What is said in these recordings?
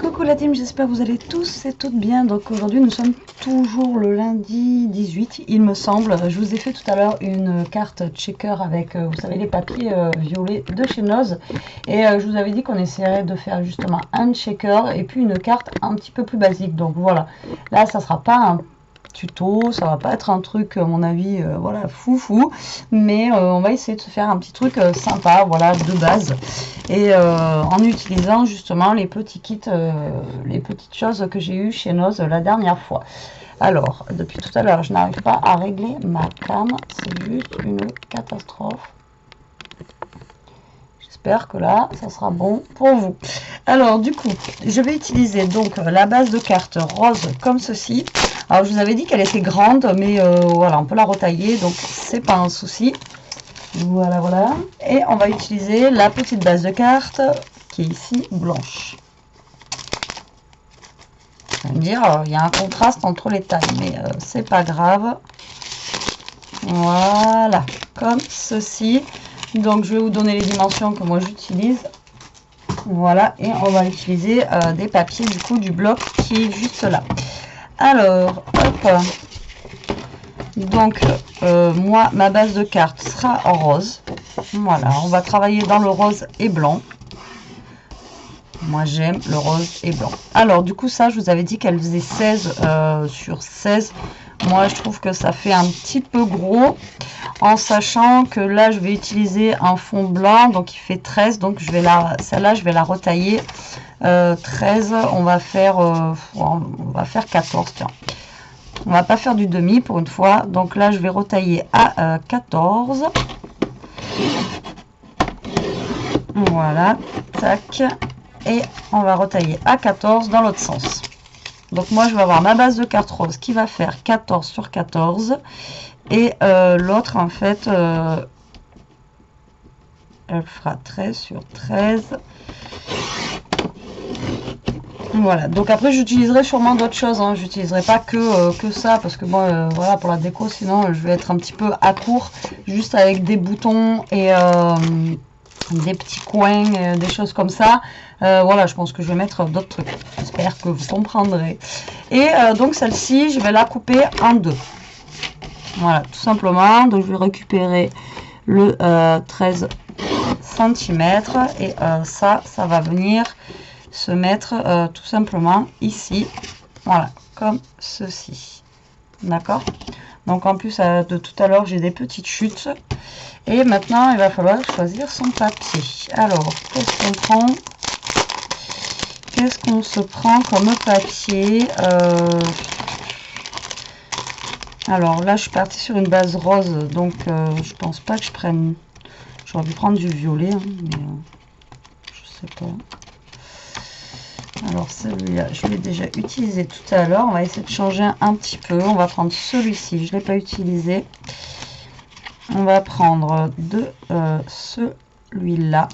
Coucou la team, j'espère que vous allez tous et toutes bien. Donc aujourd'hui nous sommes toujours le lundi 18 il me semble. Je vous ai fait tout à l'heure une carte checker avec vous savez les papiers violets de chez Noz. Et je vous avais dit qu'on essaierait de faire justement un checker et puis une carte un petit peu plus basique. Donc voilà, là ça sera pas un tuto, ça va pas être un truc à mon avis voilà fou, mais on va essayer de se faire un petit truc sympa, voilà, de base, et en utilisant justement les petits kits, les petites choses que j'ai eu chez Noz la dernière fois. Alors depuis tout à l'heure je n'arrive pas à régler ma cam, c'est juste une catastrophe. J'espère que là ça sera bon pour vous. Alors du coup je vais utiliser donc la base de cartes rose comme ceci. Alors je vous avais dit qu'elle était grande, mais voilà, on peut la retailler, donc c'est pas un souci. Voilà, voilà. Et on va utiliser la petite base de cartes qui est ici blanche. Vous allez me dire, il y a un contraste entre les tailles, mais c'est pas grave. Voilà, comme ceci. Donc je vais vous donner les dimensions que moi j'utilise. Voilà, et on va utiliser des papiers du coup du bloc qui est juste là. Alors, hop. Donc, moi, ma base de cartes sera en rose. Voilà, on va travailler dans le rose et blanc. Moi, j'aime le rose et blanc. Alors, du coup, ça, je vous avais dit qu'elle faisait 16 sur 16. Moi, je trouve que ça fait un petit peu gros. En sachant que là, je vais utiliser un fond blanc. Donc, il fait 13. Donc, celle-là, je vais la retailler. 13, on va faire 14, tiens. On va pas faire du demi pour une fois. Donc là, je vais retailler à 14. Voilà. Tac. Et on va retailler à 14 dans l'autre sens. Donc moi, je vais avoir ma base de carte rose qui va faire 14 sur 14. Et l'autre, en fait, elle fera 13 sur 13. Voilà, donc après j'utiliserai sûrement d'autres choses, hein. J'utiliserai pas que ça, parce que moi, voilà, pour la déco, sinon je vais être un petit peu à court, juste avec des boutons et des petits coins, des choses comme ça. Voilà, je pense que je vais mettre d'autres trucs, j'espère que vous comprendrez. Et donc celle-ci, je vais la couper en deux. Voilà, tout simplement, donc je vais récupérer le 13 cm et ça va venir se mettre tout simplement ici, voilà, comme ceci, d'accord. Donc en plus de tout à l'heure j'ai des petites chutes, et maintenant il va falloir choisir son papier. Alors qu'est-ce qu'on se prend comme papier? Alors là je suis partie sur une base rose, donc je pense pas que je prenne, j'aurais dû prendre du violet, hein, mais je sais pas. Alors celui-là, je l'ai déjà utilisé tout à l'heure. On va essayer de changer un petit peu. On va prendre celui-ci, je ne l'ai pas utilisé. On va prendre de celui-là.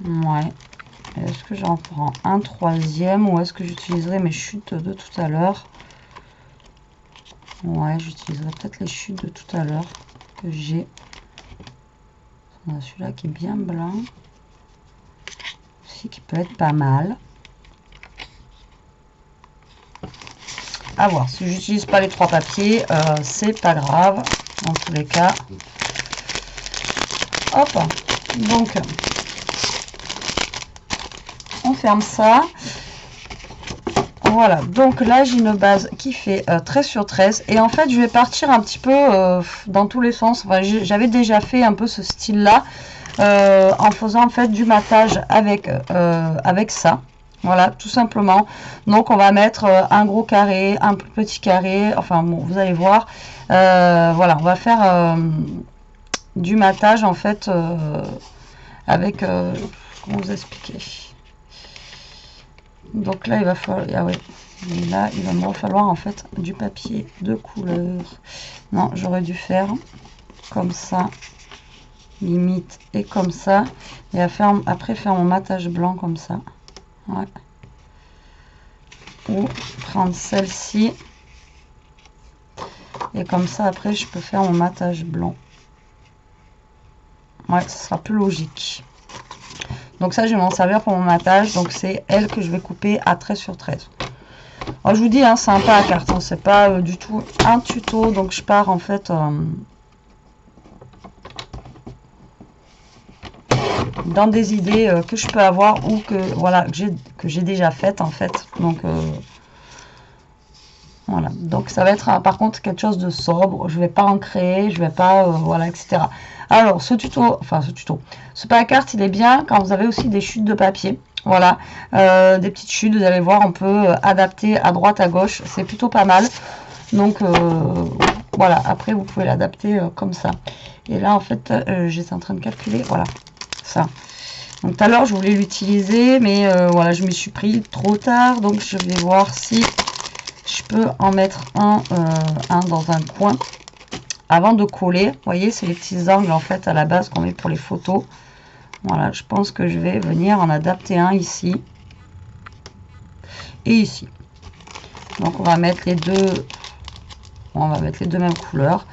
Ouais. Est-ce que j'en prends un troisième ou est-ce que j'utiliserai mes chutes de tout à l'heure? Ouais, j'utiliserai peut-être les chutes de tout à l'heure que j'ai. On a celui-là qui est bien blanc. Qui peut être pas mal. À voir, si j'utilise pas les trois papiers, c'est pas grave dans tous les cas. Hop, donc on ferme ça. Voilà, donc là j'ai une base qui fait 13 sur 13, et en fait je vais partir un petit peu dans tous les sens. Enfin, j'avais déjà fait un peu ce style là, en faisant en fait du matage avec ça, voilà, tout simplement. Donc on va mettre un gros carré, un plus petit carré, enfin bon, vous allez voir. Voilà, on va faire du matage en fait avec comment vous expliquer. Donc là il va falloir, ah ouais, là il va me falloir en fait du papier de couleur. Non, j'aurais dû faire comme ça, limite, et comme ça, et après faire mon matage blanc comme ça. Ouais. Ou prendre celle-ci, et comme ça après je peux faire mon matage blanc. Ouais, ce sera plus logique. Donc ça, je vais m'en servir pour mon matage. Donc c'est elle que je vais couper à 13 sur 13. Alors je vous dis, hein, c'est un pas à carte, hein, c'est pas du tout un tuto. Donc je pars en fait dans des idées que je peux avoir ou que voilà que j'ai déjà faites en fait. Donc voilà, donc ça va être par contre quelque chose de sobre, je vais pas en créer, je vais pas, voilà, etc. Alors ce tuto, ce pas à carte, il est bien quand vous avez aussi des chutes de papier, voilà, des petites chutes, vous allez voir, on peut adapter à droite, à gauche, c'est plutôt pas mal. Donc voilà, après vous pouvez l'adapter comme ça. Et là en fait, j'étais en train de calculer, voilà, ça. Donc tout à l'heure je voulais l'utiliser, mais voilà, je me suis pris trop tard, donc je vais voir si je peux en mettre un dans un coin avant de coller. Vous voyez, c'est les petits angles en fait à la base qu'on met pour les photos. Voilà, je pense que je vais venir en adapter un ici et ici. Donc on va mettre les deux, mêmes couleurs.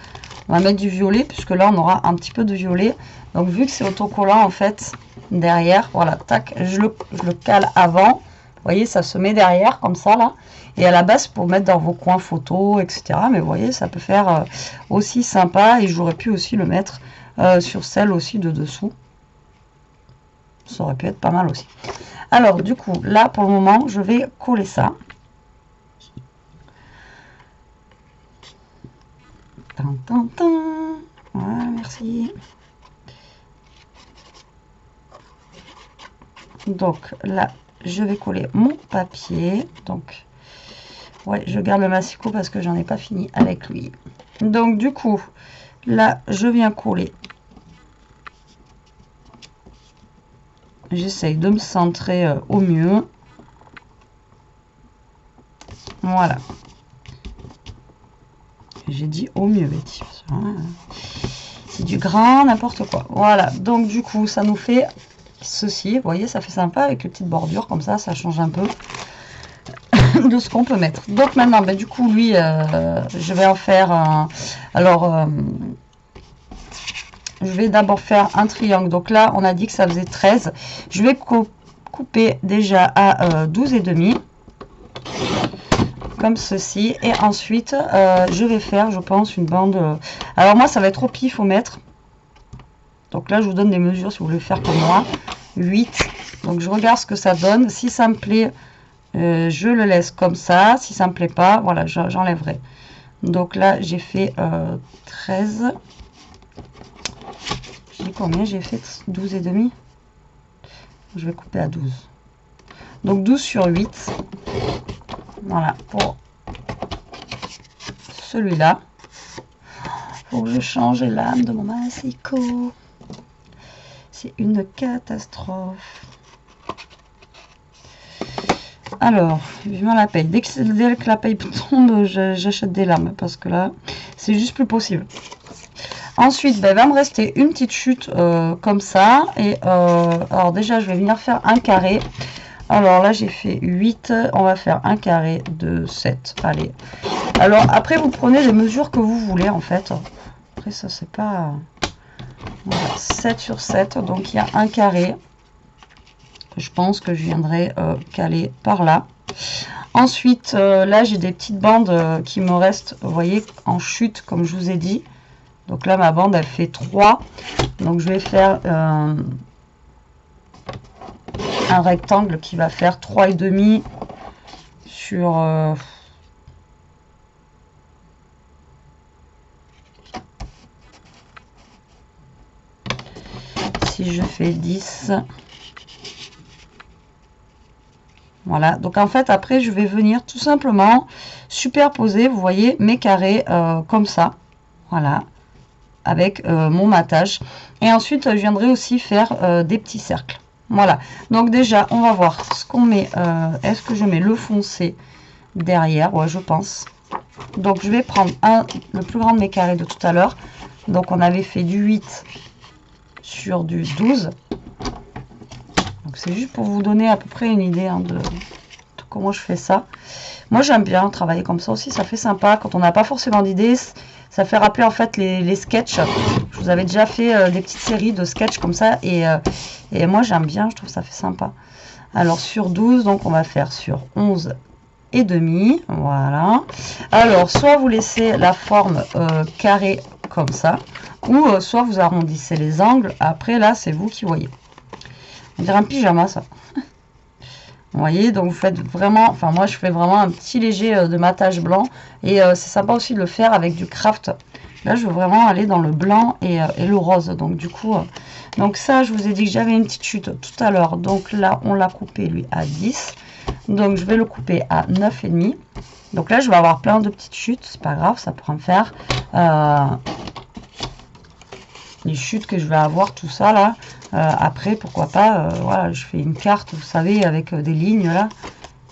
On va mettre du violet puisque là on aura un petit peu de violet. Donc vu que c'est autocollant en fait derrière, voilà, tac, je le cale avant. Vous voyez, ça se met derrière comme ça là. Et à la base pour mettre dans vos coins photos, etc. Mais vous voyez, ça peut faire aussi sympa. Et j'aurais pu aussi le mettre sur celle aussi de dessous. Ça aurait pu être pas mal aussi. Alors du coup, là pour le moment, je vais coller ça. Voilà, merci. Donc là, je vais coller mon papier. Donc, ouais, je garde le massicot parce que j'en ai pas fini avec lui. Donc, du coup, là, je viens coller. J'essaye de me centrer au mieux. Voilà. J'ai dit au mieux, Betty. C'est du grand, n'importe quoi. Voilà. Donc, du coup, ça nous fait ceci. Vous voyez, ça fait sympa avec les petites bordures comme ça. Ça change un peu de ce qu'on peut mettre. Donc maintenant, ben, du coup, lui, je vais en faire un... Alors, je vais d'abord faire un triangle. Donc là, on a dit que ça faisait 13. Je vais couper déjà à 12,5. Comme ceci. Et ensuite, je vais faire, je pense, une bande... Alors moi, ça va être au pif au mètre. Donc là, je vous donne des mesures si vous voulez faire comme moi. 8. Donc je regarde ce que ça donne. Si ça me plaît... je le laisse comme ça. Si ça me plaît pas, voilà, j'enlèverai. Donc là, j'ai fait 13. J'ai combien? J'ai fait 12,5. Je vais couper à 12. Donc 12 sur 8. Voilà, pour celui-là. Faut que je change l'âme de mon massicot. C'est une catastrophe. Alors, vivement la paye. Dès que la paye tombe, j'achète des lames parce que là, c'est juste plus possible. Ensuite, ben, il va me rester une petite chute comme ça. Et alors déjà, je vais venir faire un carré. Alors là, j'ai fait 8. On va faire un carré de 7. Allez. Alors après, vous prenez les mesures que vous voulez en fait. Après, ça, c'est pas... Voilà, 7 sur 7. Donc, il y a un carré. Je pense que je viendrai caler par là. Ensuite, là, j'ai des petites bandes qui me restent, vous voyez, en chute, comme je vous ai dit. Donc là, ma bande, elle fait 3. Donc, je vais faire un rectangle qui va faire 3,5 sur... si je fais 10... Voilà, donc en fait, après, je vais venir tout simplement superposer, vous voyez, mes carrés comme ça. Voilà, avec mon matage. Et ensuite, je viendrai aussi faire des petits cercles. Voilà, donc déjà, on va voir ce qu'on met. Est-ce que je mets le foncé derrière? Ouais, je pense. Donc, je vais prendre le plus grand de mes carrés de tout à l'heure. Donc, on avait fait du 8 sur du 12. Donc c'est juste pour vous donner à peu près une idée hein, de comment je fais ça. Moi j'aime bien travailler comme ça aussi, ça fait sympa. Quand on n'a pas forcément d'idées, ça fait rappeler en fait les sketchs. Je vous avez déjà fait des petites séries de sketchs comme ça. Et moi, j'aime bien, je trouve ça fait sympa. Alors, sur 12, donc on va faire sur 11 et demi. Voilà. Alors, soit vous laissez la forme carrée comme ça, ou soit vous arrondissez les angles. Après, là, c'est vous qui voyez. On dirait un pyjama, ça. Vous voyez, donc vous faites vraiment, enfin moi je fais vraiment un petit léger de matage blanc. Et c'est sympa aussi de le faire avec du craft. Là, je veux vraiment aller dans le blanc et le rose. Donc du coup, donc ça, je vous ai dit que j'avais une petite chute tout à l'heure. Donc là, on l'a coupé lui à 10. Donc je vais le couper à 9,5. Donc là, je vais avoir plein de petites chutes. C'est pas grave, ça pourra me faire les chutes que je vais avoir, tout ça là. Après, pourquoi pas, voilà, je fais une carte, vous savez, avec des lignes là.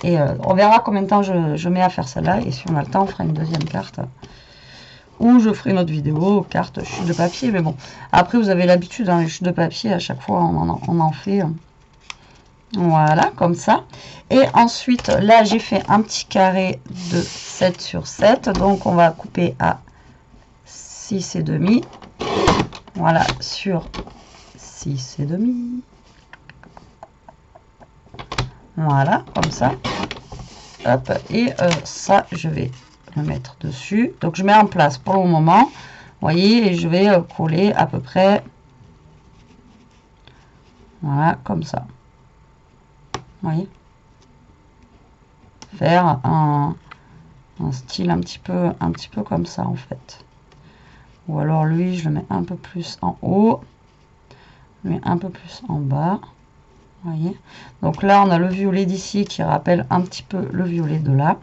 Et on verra combien de temps je mets à faire celle-là. Et si on a le temps, on fera une deuxième carte. Ou je ferai une autre vidéo, carte, chute de papier. Mais bon, après, vous avez l'habitude, hein, les chutes de papier, à chaque fois, on en fait. Voilà, comme ça. Et ensuite, là, j'ai fait un petit carré de 7 sur 7. Donc, on va couper à 6,5. Voilà, sur 6,5. Voilà, comme ça. Hop, et ça, je vais le mettre dessus. Donc, je mets en place pour le moment. Vous voyez, et je vais coller à peu près. Voilà, comme ça. Vous voyez. Faire un style un petit peu comme ça, en fait. Ou alors, lui, je le mets un peu plus en haut. Lui, un peu plus en bas. Voyez. Donc là, on a le violet d'ici qui rappelle un petit peu le violet de là.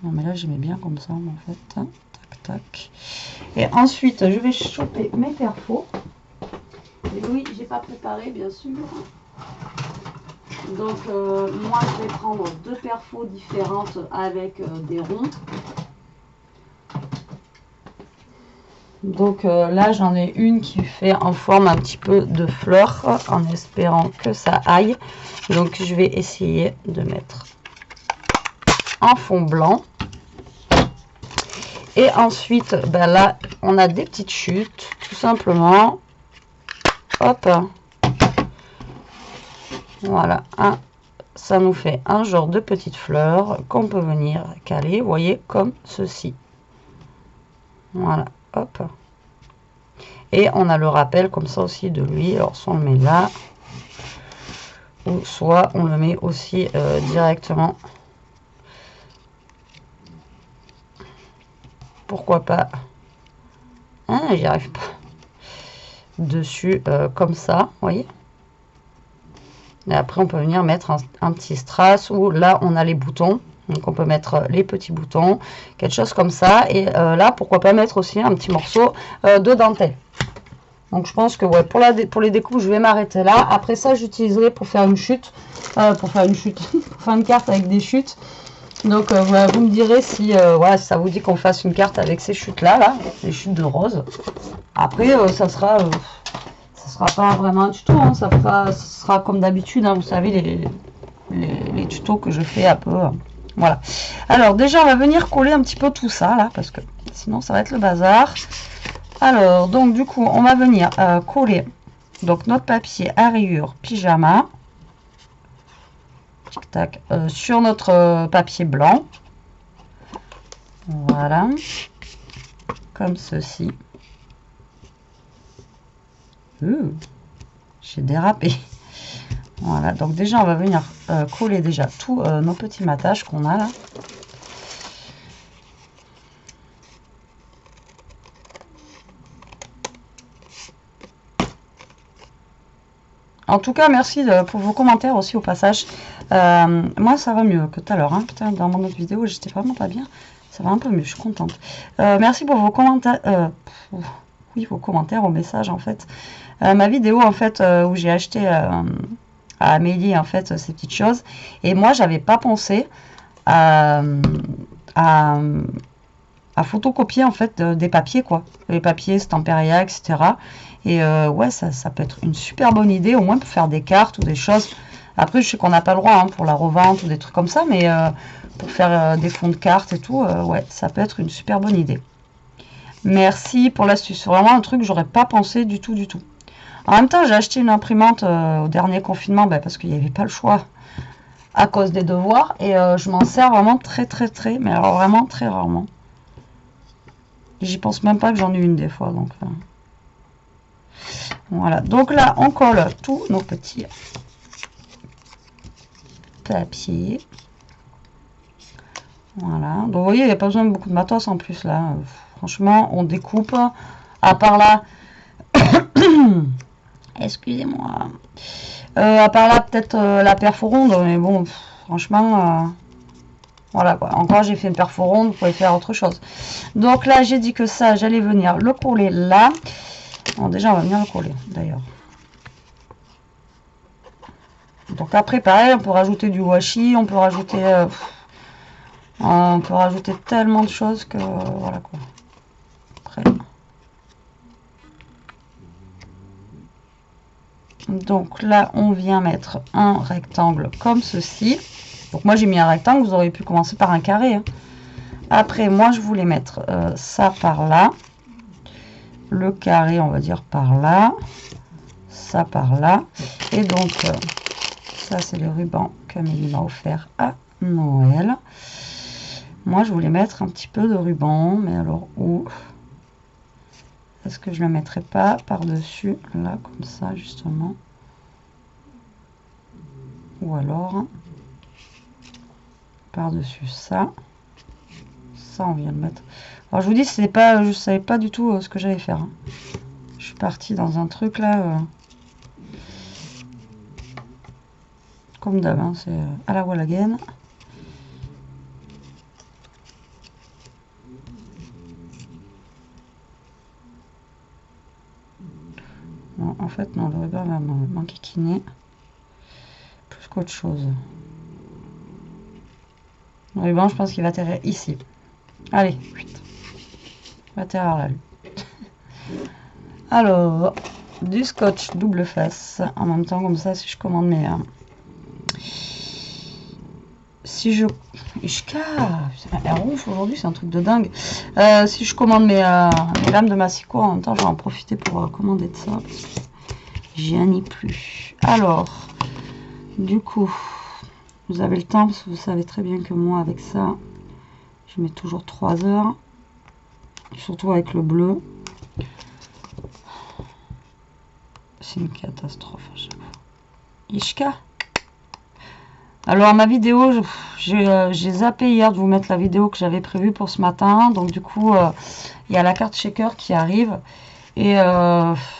Non, mais là, j'aimais bien comme ça, en fait. Tac, tac. Et ensuite, je vais choper mes perfos. Et oui, j'ai pas préparé, bien sûr. Donc, moi, je vais prendre deux perfos différentes avec des ronds. Donc là, j'en ai une qui fait en forme un petit peu de fleur, en espérant que ça aille. Donc, je vais essayer de mettre en fond blanc. Et ensuite, ben là, on a des petites chutes, tout simplement. Hop. Voilà. Ça nous fait un genre de petites fleurs qu'on peut venir caler, vous voyez, comme ceci. Voilà. Hop. Et on a le rappel comme ça aussi de lui. Alors soit on le met là, ou soit on le met aussi directement. Pourquoi pas. Ah, j'y arrive pas. Dessus comme ça, vous voyez. Et après on peut venir mettre un petit strass où là on a les boutons. Donc on peut mettre les petits boutons, quelque chose comme ça. Et là, pourquoi pas mettre aussi un petit morceau de dentelle. Donc je pense que ouais, pour les découpes, je vais m'arrêter là. Après ça, j'utiliserai pour faire une chute. Pour faire une carte avec des chutes. Donc voilà, vous me direz si voilà, ça vous dit qu'on fasse une carte avec ces chutes-là, là, les chutes de rose. Après, ça sera pas vraiment un tuto, hein, ça sera comme d'habitude, hein, vous savez, les tutos que je fais un peu. Voilà. Alors déjà, on va venir coller un petit peu tout ça là, parce que sinon ça va être le bazar. Alors, donc du coup, on va venir coller donc notre papier à rayures pyjama. Tic tac, sur notre papier blanc. Voilà. Comme ceci. J'ai dérapé. Voilà, donc déjà on va venir coller déjà tous nos petits matages qu'on a là. En tout cas, merci pour vos commentaires aussi au passage. Moi, ça va mieux que tout à l'heure. Hein. Putain, dans mon autre vidéo, j'étais vraiment pas bien. Ça va un peu mieux, je suis contente. Merci pour vos commentaires. Oui, vos commentaires, vos messages en fait. Ma vidéo en fait où j'ai acheté à Amélie en fait ces petites choses. Et moi, j'avais pas pensé à photocopier en fait des papiers quoi. Les papiers Stamperia, etc. Et ouais, ça peut être une super bonne idée, au moins pour faire des cartes ou des choses. Après, je sais qu'on n'a pas le droit hein, pour la revente ou des trucs comme ça, mais pour faire des fonds de cartes et tout, ouais, ça peut être une super bonne idée. Merci pour l'astuce. C'est vraiment un truc que j'aurais pas pensé du tout, du tout. En même temps, j'ai acheté une imprimante au dernier confinement parce qu'il n'y avait pas le choix à cause des devoirs. Et je m'en sers vraiment très, mais alors vraiment très rarement. J'y pense même pas que j'en ai une des fois. Donc voilà. Donc là, on colle tous nos petits papiers. Voilà. Donc vous voyez, il n'y a pas besoin de beaucoup de matos en plus là. Franchement, on découpe. À part là... Excusez-moi. À part là, peut-être la perforonde, mais bon, franchement, voilà quoi. Encore, j'ai fait une perforonde, vous pouvez faire autre chose. Donc là, j'ai dit que ça, j'allais venir le coller là. Bon, déjà, on va venir le coller, d'ailleurs. Donc après, pareil, on peut rajouter du washi, on peut rajouter tellement de choses que, voilà quoi. Après... Donc là, on vient mettre un rectangle comme ceci. Donc moi, j'ai mis un rectangle, vous auriez pu commencer par un carré. Hein. Après, moi, je voulais mettre ça par là. Le carré, on va dire par là. Ça par là. Et donc, ça, c'est le ruban qu'Amélie m'a offert à Noël. Moi, je voulais mettre un petit peu de ruban. Mais alors, où est-ce que je ne le mettrai pas par-dessus, là, comme ça, justement. Ou alors, par-dessus ça. Ça, on vient de mettre. Alors, je vous dis, c'est pas, je ne savais pas du tout ce que j'allais faire. Hein. Je suis partie dans un truc, là. Comme d'hab, hein, c'est à la wall again. Non, en fait, non, le ruban va m'enquiquiner plus qu'autre chose. Le ruban, je pense qu'il va atterrir ici. Allez, vite. Il va atterrir là, lui. Alors, du scotch double face. En même temps, comme ça, si je commande mes... si je... Elle ronfle aujourd'hui, c'est un truc de dingue. Si je commande mes lames de massicot, en même temps, je vais en profiter pour commander de ça. Parce que j'y ai plus. Alors, du coup, vous avez le temps, parce que vous savez très bien que moi, avec ça, je mets toujours 3 heures. Surtout avec le bleu. C'est une catastrophe à chaque fois. Ishka. Alors ma vidéo, j'ai zappé hier de vous mettre la vidéo que j'avais prévue pour ce matin. Donc du coup, il y a la carte shaker qui arrive. Et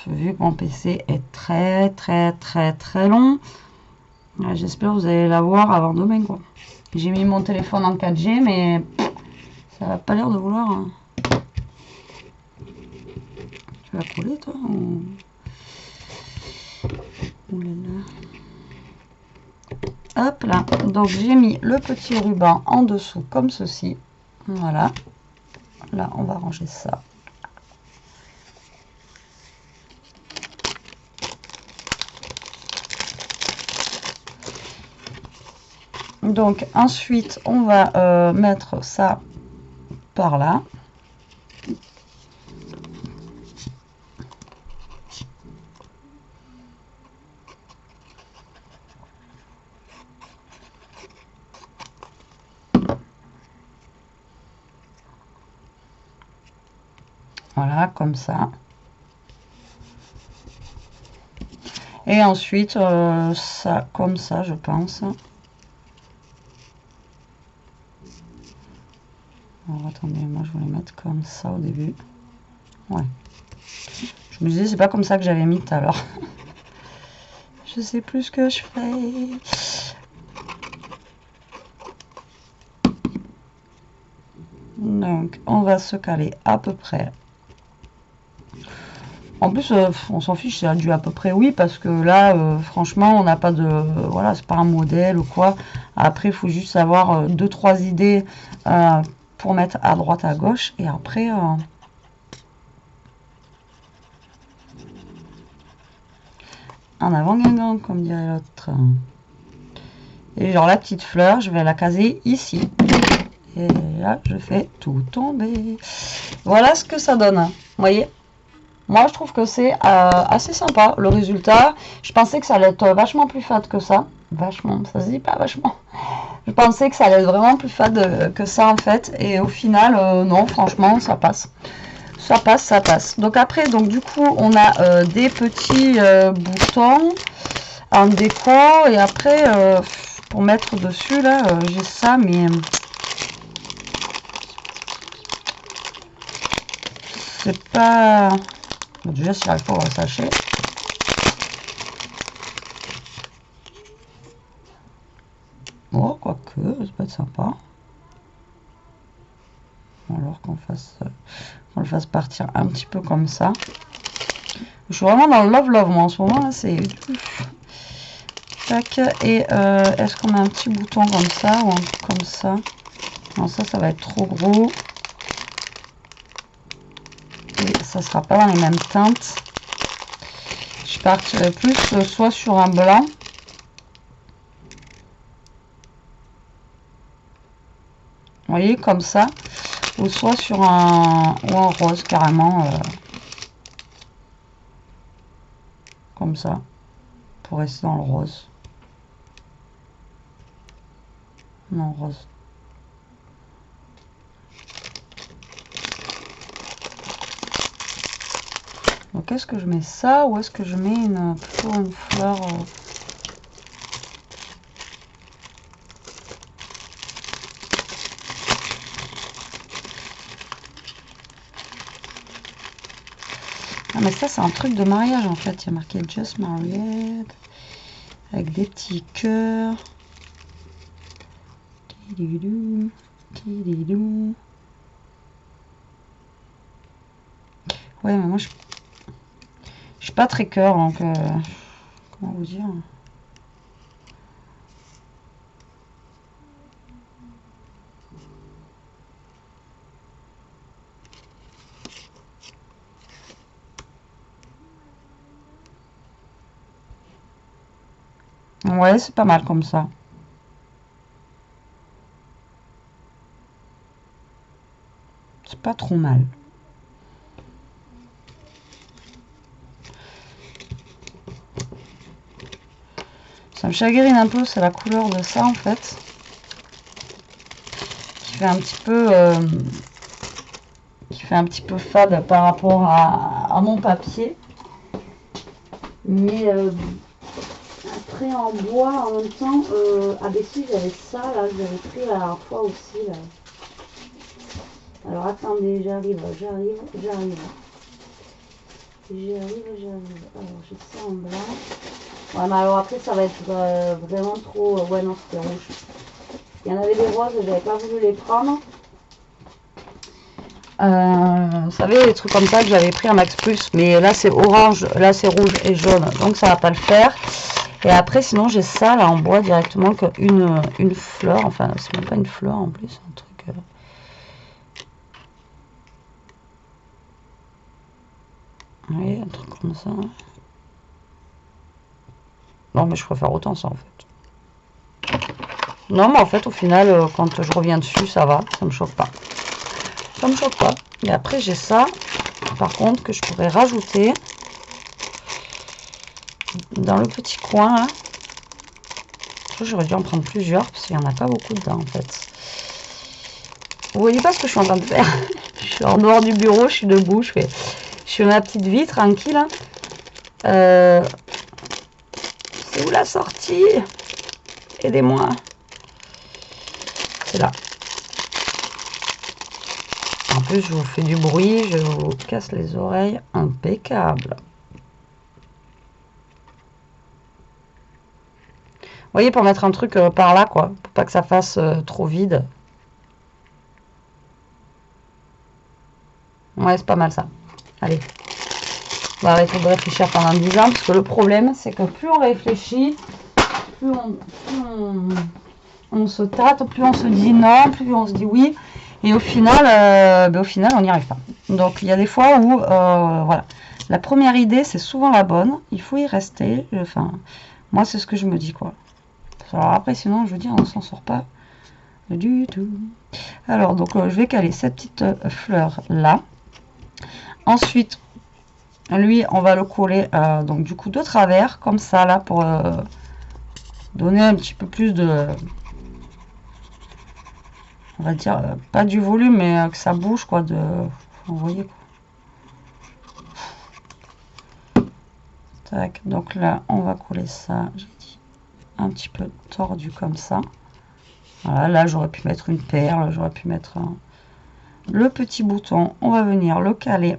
vu que mon PC est très long, j'espère que vous allez la voir avant demain quoi. J'ai mis mon téléphone en 4G, mais ça n'a pas l'air de vouloir. Hein. Tu vas coller toi ou... Hop là, donc j'ai mis le petit ruban en dessous comme ceci. Voilà. Là, on va ranger ça. Donc ensuite, on va mettre ça par là. Voilà, comme ça. Et ensuite, ça, comme ça, je pense. Alors, attendez, moi, je voulais mettre comme ça au début. Ouais. Je me disais, c'est pas comme ça que j'avais mis tout à l'heure. Je sais plus ce que je fais. Donc, on va se caler à peu près. En plus, on s'en fiche, c'est du à peu près oui, parce que là, franchement, on n'a pas de... voilà, c'est pas un modèle ou quoi. Après, il faut juste avoir 2-3 idées pour mettre à droite, à gauche. Et après... en avant, Guingamp, comme dirait l'autre. Et genre, la petite fleur, je vais la caser ici. Et là, je fais tout tomber. Voilà ce que ça donne. Vous voyez? Moi, je trouve que c'est assez sympa, le résultat. Je pensais que ça allait être vachement plus fade que ça. Vachement, ça se dit pas vachement. Je pensais que ça allait être vraiment plus fade que ça, en fait. Et au final, non, franchement, ça passe. Ça passe, ça passe. Donc après, donc du coup, on a des petits boutons en déco. Et après, pour mettre dessus, là, j'ai ça, mais... c'est pas... Bon, déjà, si j'arrive pas à sachet. Oh, quoique, ça peut être sympa. Alors qu'on le fasse partir un petit peu comme ça. Je suis vraiment dans le love moi en ce moment là, c'est tac. Et est-ce qu'on a un petit bouton comme ça ou un comme ça? Non, ça va être trop gros. Et ça sera pas dans les mêmes teintes. Je partirai plus soit sur un blanc. Vous voyez, comme ça. Ou soit sur un rose carrément. Comme ça. Pour rester dans le rose. Non, rose. Donc est-ce que je mets ça ou est-ce que je mets plutôt une fleur Ah mais ça c'est un truc de mariage en fait, il y a marqué Just Married avec des petits cœurs. Ouais mais moi je suis pas très cœur donc comment vous dire. Ouais, c'est pas mal comme ça. C'est pas trop mal. Ça me chagrine un peu, c'est la couleur de ça en fait. Qui fait un petit peu fade par rapport à mon papier. Mais après en bois en même temps, ah ben si j'avais ça là, j'avais pris la dernière fois aussi là. Alors attendez, j'arrive. Alors j'ai ça en blanc. Ouais mais alors après ça va être vraiment trop... ouais non c'était rouge. Il y en avait des roses, j'avais pas voulu les prendre. Vous savez les trucs comme ça que j'avais pris à Max Plus. Mais là c'est orange, là c'est rouge et jaune. Donc ça va pas le faire. Et après sinon j'ai ça là en bois directement une fleur. Enfin c'est même pas une fleur en plus. Un truc... oui, un truc comme ça. Non, mais je préfère autant ça en fait. Non, mais en fait, au final, quand je reviens dessus, ça va. Ça me choque pas. Ça me choque pas. Et après, j'ai ça, par contre, que je pourrais rajouter dans le petit coin là. J'aurais dû en prendre plusieurs parce qu'il n'y en a pas beaucoup dedans en fait. Vous voyez pas ce que je suis en train de faire? Je suis en dehors du bureau, je suis debout, je fais ma petite vie tranquille. C'est où la sortie? Aidez-moi. C'est là. En plus, je vous fais du bruit, je vous casse les oreilles. Impeccable. Vous voyez, pour mettre un truc par là, quoi. Pour pas que ça fasse trop vide. Ouais, c'est pas mal ça. Allez. On va arrêter de réfléchir pendant 10 ans. Parce que le problème, c'est que plus on réfléchit, plus on se tâte, plus on se dit non, plus on se dit oui. Et au final, on n'y arrive pas. Donc, il y a des fois où, voilà. La première idée, c'est souvent la bonne. Il faut y rester. Enfin, moi, c'est ce que je me dis, quoi. Alors après, sinon, je vous dis, on ne s'en sort pas du tout. Alors, donc, je vais caler cette petite fleur là. Ensuite, lui, on va le coller, donc, du coup, de travers, comme ça, là, pour donner un petit peu plus de... On va dire, pas du volume, mais que ça bouge, quoi, de... Vous voyez, quoi. Tac, donc là, on va coller ça, j'ai dit, un petit peu tordu comme ça. Voilà, là, j'aurais pu mettre une perle, j'aurais pu mettre le petit bouton. On va venir le caler,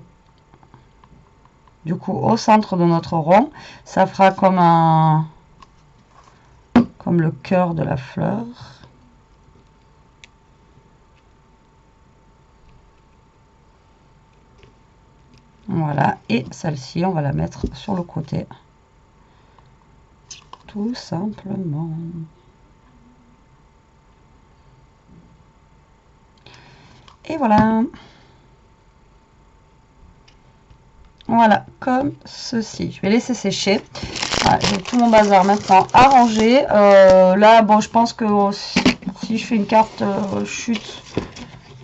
du coup, au centre de notre rond. Ça fera comme un... comme le cœur de la fleur. Voilà, et celle-ci, on va la mettre sur le côté. Tout simplement. Et voilà. Voilà, comme ceci. Je vais laisser sécher. Voilà, j'ai tout mon bazar maintenant à ranger. Là, bon, je pense que si je fais une carte chute,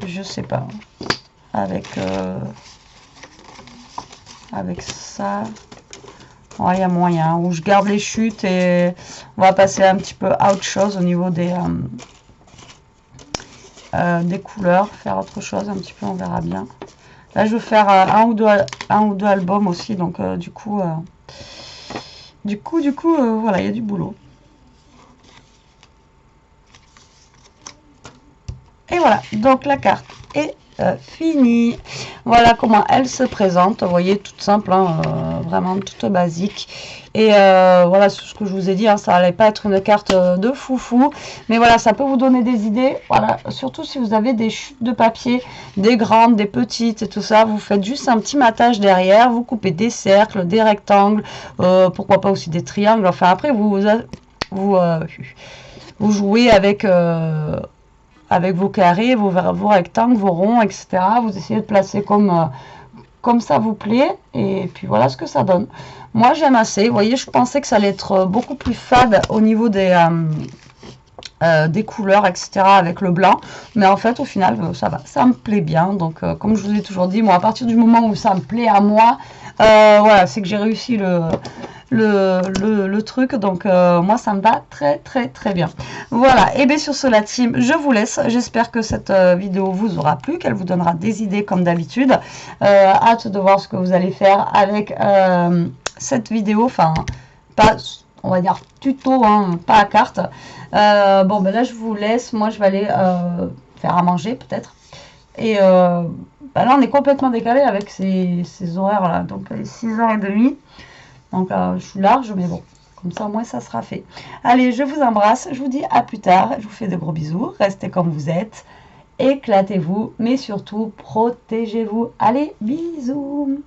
je sais pas, avec ça, il y a moyen. Où je garde les chutes et on va passer un petit peu à autre chose au niveau des couleurs, faire autre chose un petit peu, on verra bien. Là, je veux faire un ou deux albums aussi, donc du coup, voilà, il y a du boulot. Et voilà, donc la carte est finie. Voilà comment elle se présente. Vous voyez, toute simple, hein, vraiment toute basique. Et voilà, ce que je vous ai dit, hein, ça n'allait pas être une carte de foufou. Mais voilà, ça peut vous donner des idées. Voilà, surtout si vous avez des chutes de papier, des grandes, des petites et tout ça. Vous faites juste un petit matage derrière. Vous coupez des cercles, des rectangles. Pourquoi pas aussi des triangles. Enfin, après, vous jouez avec vos carrés, vos rectangles, vos ronds, etc. Vous essayez de placer comme ça vous plaît. Et puis voilà ce que ça donne. Moi, j'aime assez. Vous voyez, je pensais que ça allait être beaucoup plus fade au niveau des couleurs, etc. avec le blanc. Mais en fait, au final, ça va. Ça me plaît bien. Donc, comme je vous ai toujours dit, moi, à partir du moment où ça me plaît à moi, voilà, c'est que j'ai réussi le truc, donc moi ça me va très bien. Voilà, et bien sur ce la team, je vous laisse. J'espère que cette vidéo vous aura plu, qu'elle vous donnera des idées comme d'habitude. Hâte de voir ce que vous allez faire avec cette vidéo, enfin pas, on va dire tuto, hein, pas à carte. Bon ben là je vous laisse, moi je vais aller faire à manger peut-être. Et ben là on est complètement décalé avec ces horaires là, donc les 6h30. Donc je suis large, mais bon, comme ça au moins ça sera fait. Allez, je vous embrasse, je vous dis à plus tard, je vous fais de gros bisous, restez comme vous êtes, éclatez-vous, mais surtout protégez-vous. Allez, bisous!